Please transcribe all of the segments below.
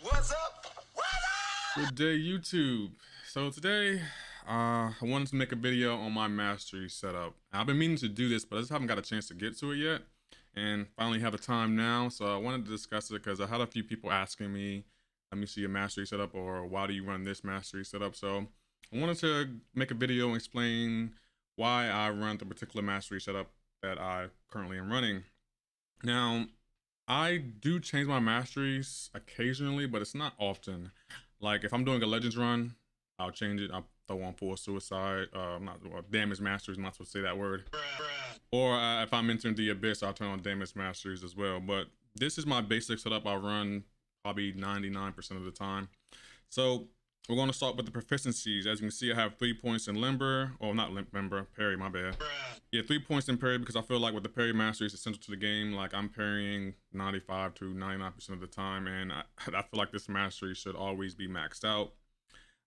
What's up? What's Good day, YouTube. So today, I wanted to make a video on my mastery setup. I've been meaning to do this, but I just haven't got a chance to get to it yet, and finally have the time now. So I wanted to discuss it because I had a few people asking me, "Let me see your mastery setup," or "Why do you run this mastery setup?" So I wanted to make a video and explain why I run the particular mastery setup that I currently am running. Now, I do change my masteries occasionally, but it's not often. Like if I'm doing a Legends run, I'll change it. I'll throw on full suicide. Not well, damage masteries. I'm not supposed to say that word. Or if I'm entering the abyss, I'll turn on damage masteries as well. But this is my basic setup. I run probably 99% of the time. So we're going to start with the proficiencies. As you can see, I have 3 points in limber. Oh, not limber, parry. My bad. Yeah, 3 points in parry because I feel like with the parry mastery is essential to the game. Like I'm parrying 95 to 99% of the time, and I feel like this mastery should always be maxed out.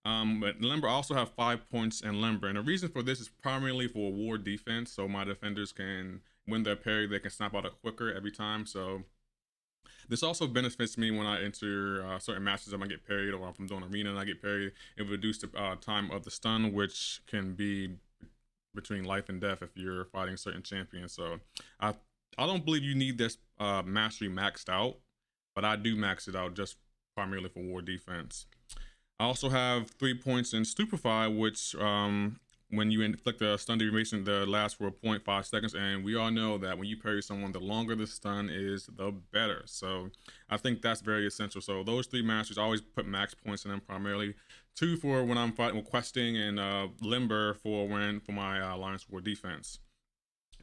But limber, I also have 5 points in limber, and the reason for this is primarily for war defense. So my defenders can, when they're parried, they can snap out it quicker every time. So this also benefits me when I enter certain matches. I might get parried, or if I'm doing arena and I get parried, it reduces the time of the stun, which can be between life and death if you're fighting certain champions. So I I don't believe you need this mastery maxed out, but I do max it out just primarily for war defense. I also have 3 points in Stupefy, which when you inflict a stun duration that lasts for 0.5 seconds, and we all know that when you parry someone, the longer the stun is, the better. So I think that's very essential. So those 3 masters, I always put max points in them primarily. 2 for when I'm fighting questing, and limber for my alliance war defense.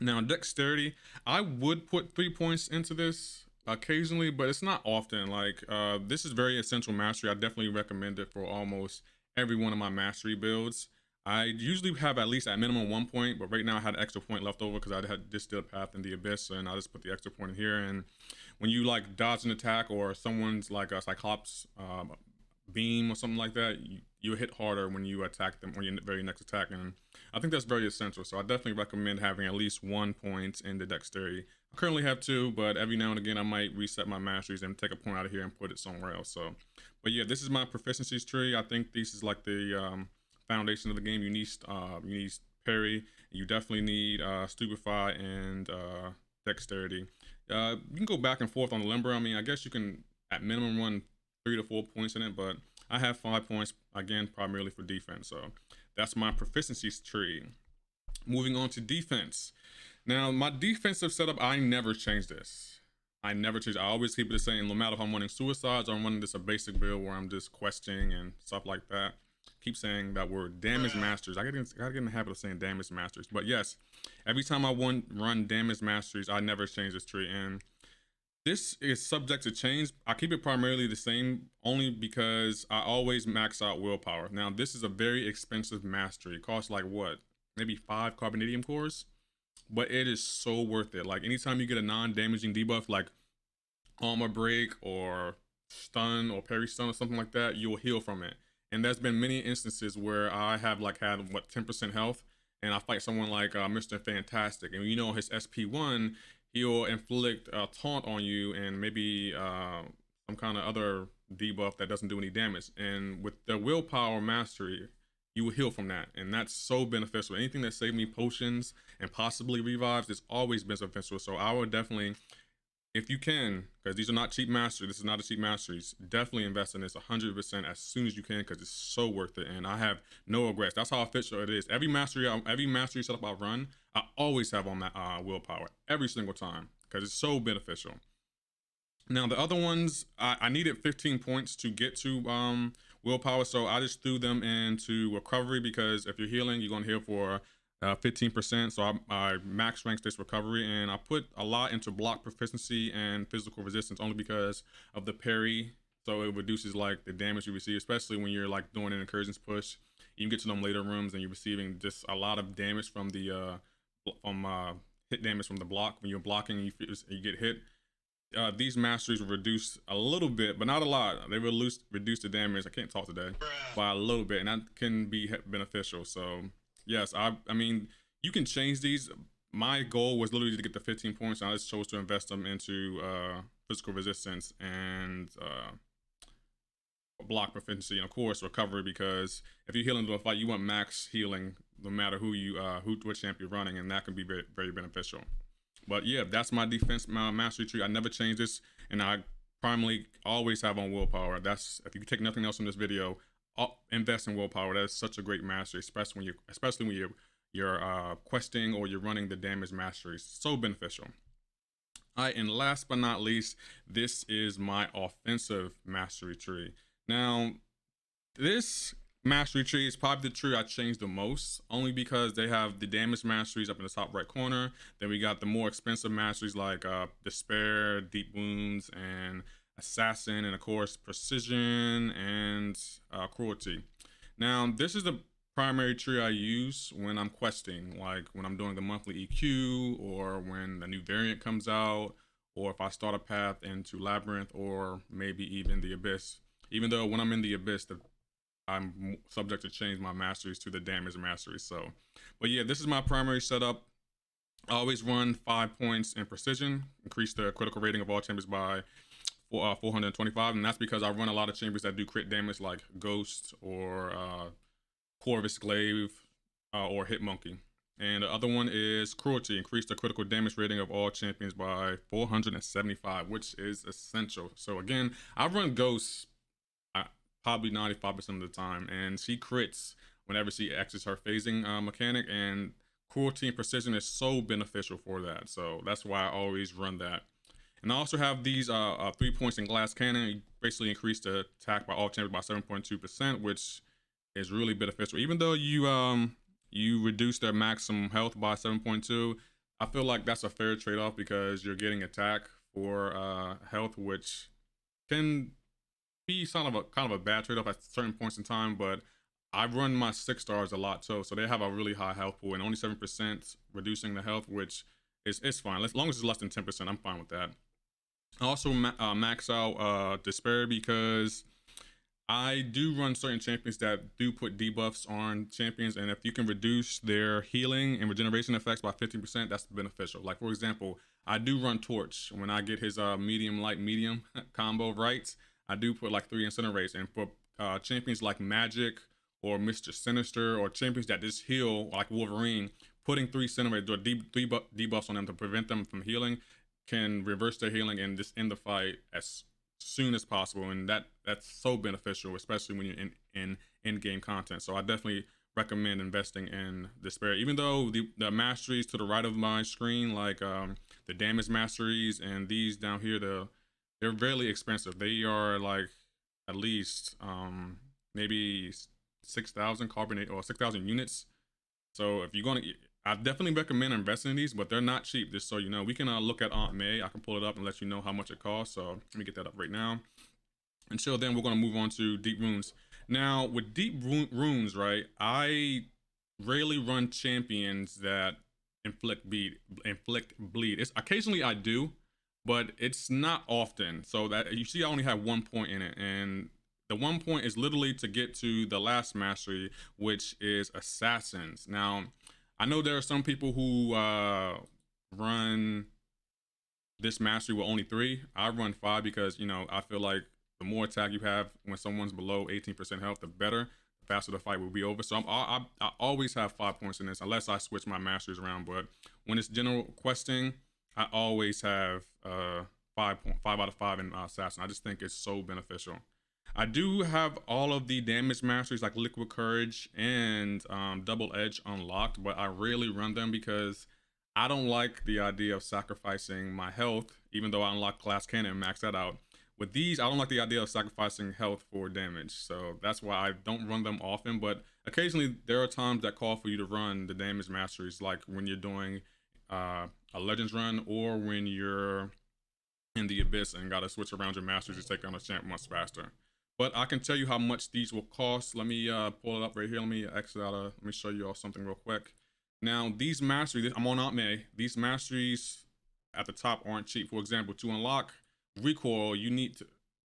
Now dexterity, I would put 3 points into this occasionally, but it's not often. Like this is very essential mastery. I definitely recommend it for almost every one of my mastery builds. I usually have at least at minimum 1 point, but right now I had an extra point left over because I had just did a path in the abyss, and I just put the extra point in here. And when you like dodge an attack, or someone's like a cyclops beam or something like that, you hit harder when you attack them on your very next attack, and I think that's very essential. So I definitely recommend having at least 1 point in the dexterity. I currently have 2, but every now and again I might reset my masteries and take a point out of here and put it somewhere else. So, but yeah, this is my proficiencies tree. I think this is like the foundation of the game. You need parry. You definitely need stupefy and dexterity. You can go back and forth on the limber. I mean, I guess you can at minimum run 3 to 4 points in it, but I have 5 points again, primarily for defense. So that's my proficiencies tree. Moving on to defense. Now, my defensive setup, I never change this. I never change. I always keep it the same, no matter if I'm running suicides or I'm running this a basic build where I'm just questing and stuff like that. Keep saying that word, damage masters. I gotta get in the habit of saying damage masters. But yes, every time I run damage masteries, I never change this tree. And this is subject to change. I keep it primarily the same only because I always max out willpower. Now, this is a very expensive mastery. It costs like what? Maybe 5 carbonadium cores? But it is so worth it. Like anytime you get a non-damaging debuff like armor break or stun or parry stun or something like that, you'll heal from it. And there's been many instances where I have like had what 10% health, and I fight someone like Mr. Fantastic, and you know his SP1, he'll inflict a taunt on you and maybe some kind of other debuff that doesn't do any damage. And with the willpower mastery, you will heal from that, and that's so beneficial. Anything that saved me potions and possibly revives is always beneficial. So I would definitely, if you can, because these are not cheap masteries, this is not a cheap masteries, definitely invest in this 100% as soon as you can, because it's so worth it. And I have no regrets. That's how official it is. Every mastery setup I run, I always have on that willpower every single time because it's so beneficial. Now the other ones, I needed 15 points to get to willpower, so I just threw them into recovery, because if you're healing, you're gonna heal for 15%. So I max ranked this recovery, and I put a lot into block proficiency and physical resistance only because of the parry. So it reduces like the damage you receive, especially when you're like doing an incursions push. You can get to them later rooms and you're receiving just a lot of damage from the hit damage from the block. When you're blocking and you get hit, these masteries will reduce a little bit, but not a lot. They will reduce the damage. I can't talk today, by a little bit, and that can be beneficial. So yes, I mean, you can change these. My goal was literally to get the 15 points, and I just chose to invest them into physical resistance and block proficiency, and of course recovery, because if you heal into a fight, you want max healing no matter what champ you're running, and that can be very, very beneficial. But yeah, that's my defense, my mastery tree. I never change this, and I primarily always have on willpower. That's, if you take nothing else from this video, invest in willpower. That is such a great mastery, especially when you're questing or you're running the damage masteries. So beneficial. All right, and last but not least, this is my offensive mastery tree. Now, this mastery tree is probably the tree I changed the most, only because they have the damage masteries up in the top right corner. Then we got the more expensive masteries like Despair, Deep Wounds, and Assassin, and of course Precision and Cruelty. Now, this is the primary tree I use when I'm questing, like when I'm doing the monthly EQ, or when the new variant comes out, or if I start a path into Labyrinth, or maybe even the Abyss. Even though when I'm in the Abyss, I'm subject to change my masteries to the damage masteries. So, but yeah, this is my primary setup. I always run 5 points in precision, increase the critical rating of all chambers by 425, and that's because I run a lot of chambers that do crit damage, like Ghost or Corvus Glaive or Hitmonkey. And the other one is Cruelty, increase the critical damage rating of all champions by 475, which is essential. So again, I run Ghost probably 95% of the time, and she crits whenever she exits her phasing mechanic, and Cruelty and Precision is so beneficial for that. So that's why I always run that. And I also have these 3 points in Glass Cannon. You basically increase the attack by all champions by 7.2%, which is really beneficial. Even though you reduce their maximum health by 7.2, I feel like that's a fair trade-off, because you're getting attack for health, which can be kind of a bad trade-off at certain points in time. But I run my 6 stars a lot too, so they have a really high health pool, and only 7% reducing the health, which is fine. As long as it's less than 10%, I'm fine with that. I also max out Despair, because I do run certain champions that do put debuffs on champions, and if you can reduce their healing and regeneration effects by 15%, that's beneficial. Like, for example, I do run Torch. When I get his medium, light, medium combo right, I do put like 3 Incinerates, and for champions like Magic or Mr. Sinister, or champions that just heal like Wolverine, putting 3 Incinerates or debuffs on them to prevent them from healing can reverse their healing and just end the fight as soon as possible, and that's so beneficial, especially when you're in in-game content. So I definitely recommend investing in Despair. Even though the masteries to the right of my screen, like the damage masteries and these down here, they're really expensive. They are like at least maybe 6,000 carbonate or 6,000 units. So if you're gonna, I definitely recommend investing in these, but they're not cheap. Just so you know, we can look at Aunt May. I can pull it up and let you know how much it costs. So let me get that up right now. Until then, we're gonna move on to Deep Runes. Now with Deep Runes, right, I rarely run champions that inflict bleed. It's occasionally I do, but it's not often. So that you see, I only have 1 point in it, and the 1 point is literally to get to the last mastery, which is Assassins. Now, I know there are some people who run this mastery with only 3. I run 5 because, you know, I feel like the more attack you have when someone's below 18% health, the better. The faster the fight will be over. So I always have 5 points in this, unless I switch my masteries around. But when it's general questing, I always have 5 out of 5 in Assassin. I just think it's so beneficial. I do have all of the damage masteries like Liquid Courage and Double Edge unlocked, but I rarely run them because I don't like the idea of sacrificing my health, even though I unlock Glass Cannon and max that out. With these, I don't like the idea of sacrificing health for damage, so that's why I don't run them often. But occasionally, there are times that call for you to run the damage masteries, like when you're doing a Legends run, or when you're in the Abyss and gotta switch around your masteries to take on a champ much faster. But I can tell you how much these will cost. Let me pull it up right here. Let me exit out. Let me show you all something real quick. Now, these masteries, I'm on Aunt May. These masteries at the top aren't cheap. For example, to unlock Recoil, you need to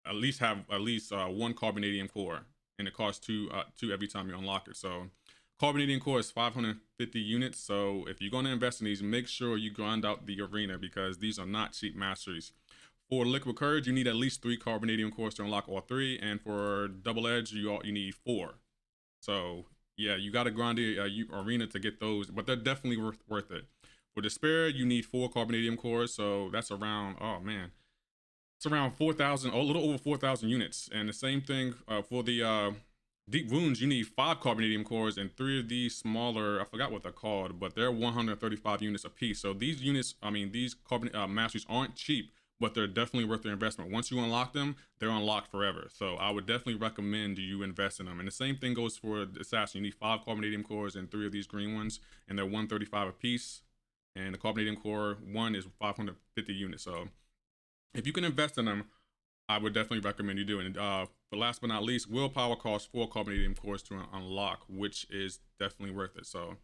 at least have 1 Carbonadium core, and it costs 2 every time you unlock it. So Carbonadium core is 550 units. So if you're going to invest in these, make sure you grind out the arena, because these are not cheap masteries. For liquid courage, you need at least 3 carbonadium cores to unlock all 3, and for double edge, you need 4. So yeah, you got to grind the arena to get those, but they're definitely worth it. For despair, you need 4 carbonadium cores, so that's around, oh man, it's around 4,000, a little over 4,000 units. And the same thing for the deep wounds, you need 5 carbonadium cores and 3 of these smaller, I forgot what they're called, but they're 135 units a piece. So these units, I mean, these carbon masteries aren't cheap, but they're definitely worth the investment. Once you unlock them, they're unlocked forever. So I would definitely recommend you invest in them. And the same thing goes for the assassin. You need 5 carbonadium cores and 3 of these green ones, and they're 135 a piece. And the carbonadium core one is 550 units. So if you can invest in them, I would definitely recommend you doing it. For last but not least, willpower costs 4 carbonadium cores to unlock, which is definitely worth it. So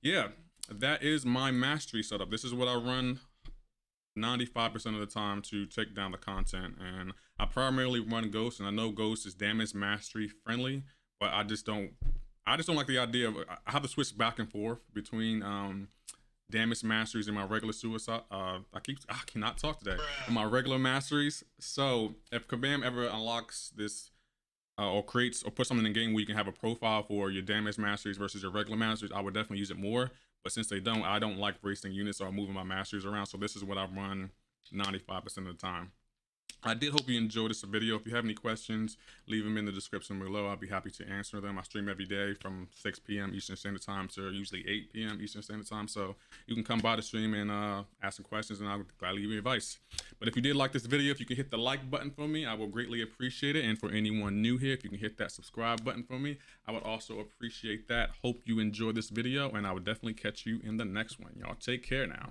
yeah, that is my mastery setup. This is what I run 95% of the time to take down the content, and I primarily run Ghost, and I know Ghost is damage mastery friendly, but I just don't like the idea of, I have to switch back and forth between damage masteries and my regular suicide. I cannot talk today. And my regular masteries. So if Kabam ever unlocks this or creates or puts something in the game where you can have a profile for your damage masteries versus your regular masteries, I would definitely use it more. But since they don't, I don't like wasting units or moving my masteries around. So this is what I run 95% of the time. I did hope you enjoyed this video. If you have any questions, leave them in the description below. I'll be happy to answer them. I stream every day from 6 p.m. Eastern Standard Time to usually 8 p.m. Eastern Standard Time. So you can come by the stream and ask some questions, and I'll gladly give you advice. But if you did like this video, if you can hit the like button for me, I will greatly appreciate it. And for anyone new here, if you can hit that subscribe button for me, I would also appreciate that. Hope you enjoyed this video, and I would definitely catch you in the next one. Y'all take care now.